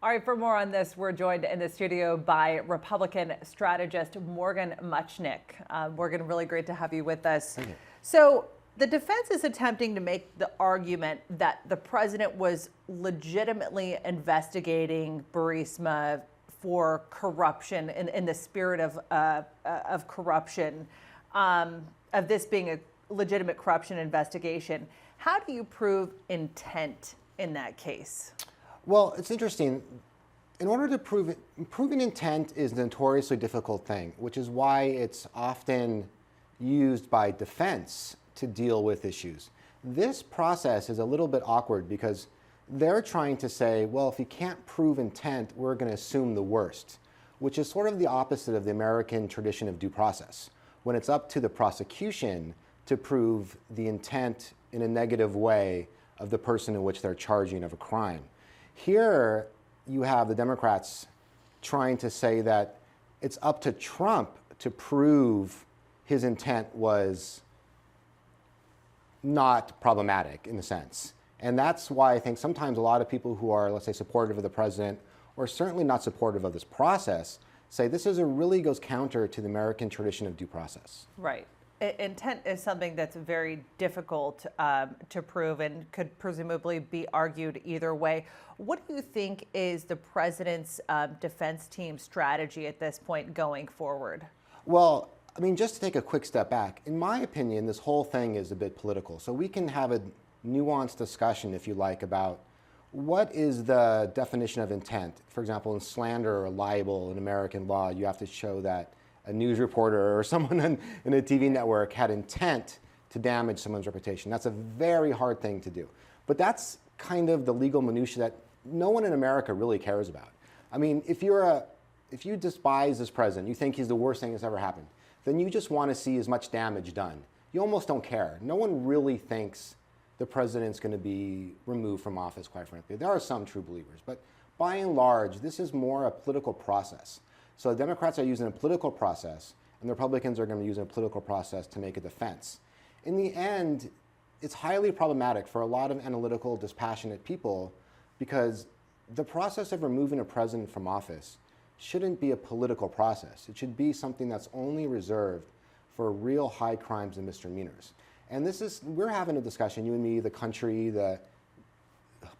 All right, for more on this, we're joined in the studio by Republican strategist Morgan Muchnick. Morgan, really great to have you with us. Thank you. So the defense is attempting to make the argument that the president was legitimately investigating Burisma for corruption in the spirit of corruption, of this being a legitimate corruption investigation. How do you prove intent in that case? Well, it's interesting. In order to prove it, proving intent is a notoriously difficult thing, which is why it's often used by defense to deal with issues. This process is a little bit awkward because they're trying to say, well, if you can't prove intent, we're going to assume the worst, which is sort of the opposite of the American tradition of due process, when it's up to the prosecution to prove the intent in a negative way of the person in which they're charging of a crime. Here, you have the Democrats trying to say that it's up to Trump to prove his intent was not problematic in a sense. And that's why I think sometimes a lot of people who are, let's say, supportive of the president, or certainly not supportive of this process, say this really goes counter to the American tradition of due process. Right. Intent is something that's very difficult to prove and could presumably be argued either way. What do you think is the president's defense team strategy at this point going forward? Well, I mean, just to take a quick step back, in my opinion, this whole thing is a bit political. So we can have a nuanced discussion, if you like, about what is the definition of intent. For example, in slander or libel in American law, you have to show that a news reporter or someone in a TV network had intent to damage someone's reputation. That's a very hard thing to do. But that's kind of the legal minutia that no one in America really cares about. I mean, if you despise this president, you think he's the worst thing that's ever happened, then you just want to see as much damage done. You almost don't care. No one really thinks the president's going to be removed from office, quite frankly. There are some true believers, but by and large, this is more a political process. So the Democrats are using a political process, and the Republicans are going to be using a political process to make a defense. In the end, it's highly problematic for a lot of analytical, dispassionate people because the process of removing a president from office shouldn't be a political process. It should be something that's only reserved for real high crimes and misdemeanors. And we're having a discussion, you and me, the country, the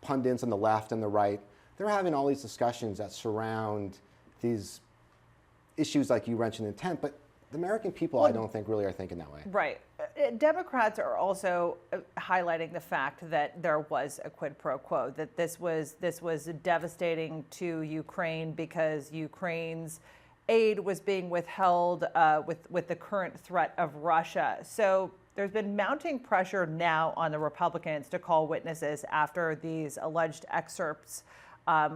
pundits on the left and the right, they're having all these discussions that surround these issues like you mentioned, intent, but the American people, I don't think, really are thinking that way. Right. Democrats are also highlighting the fact that there was a quid pro quo, that this was devastating to Ukraine because Ukraine's aid was being withheld with the current threat of Russia. So there's been mounting pressure now on the Republicans to call witnesses after these alleged excerpts,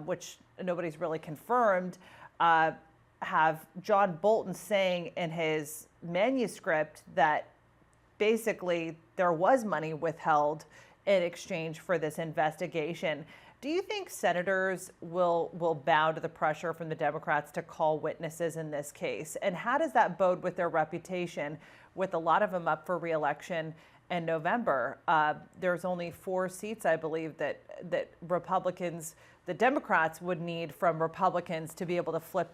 which nobody's really confirmed, have John Bolton saying in his manuscript that basically there was money withheld in exchange for this investigation. Do you think senators will bow to the pressure from the Democrats to call witnesses in this case? And how does that bode with their reputation, with a lot of them up for re-election in November? There's only 4 seats, I believe, that Republicans, the Democrats would need from Republicans to be able to flip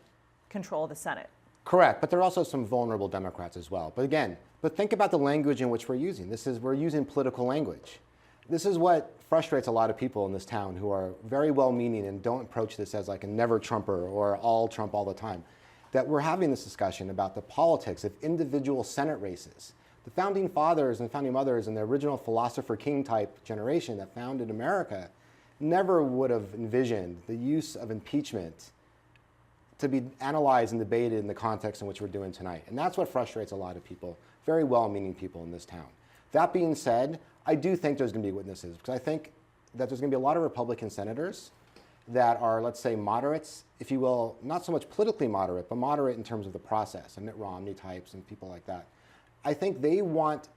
control of the Senate. Correct, but there are also some vulnerable Democrats as well. But think about the language in which we're using. We're using political language. This is what frustrates a lot of people in this town who are very well-meaning and don't approach this as like a never Trumper or all Trump all the time. That we're having this discussion about the politics of individual Senate races. The founding fathers and founding mothers and the original philosopher king type generation that founded America never would have envisioned the use of impeachment to be analyzed and debated in the context in which we're doing tonight. And that's what frustrates a lot of people, very well-meaning people in this town. That being said, I do think there's going to be witnesses, because I think that there's going to be a lot of Republican senators that are, let's say, moderates, if you will, not so much politically moderate, but moderate in terms of the process, and Mitt Romney types and people like that. I think they want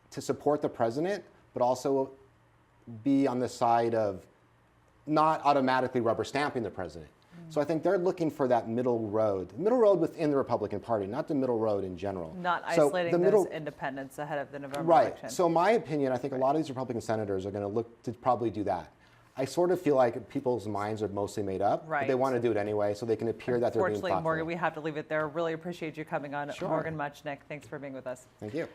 to support the president, but also be on the side of not automatically rubber stamping the president. So I think they're looking for that middle road within the Republican Party, not the middle road in general. Not isolating those independents ahead of the November election. So in my opinion, I think a lot of these Republican senators are going to look to probably do that. I sort of feel like people's minds are mostly made up, but they Right. want to do it anyway, so they can appear that they're being Unfortunately, thoughtful. Morgan, we have to leave it there. Really appreciate you coming on. Sure. Morgan Muchnick, thanks for being with us. Thank you.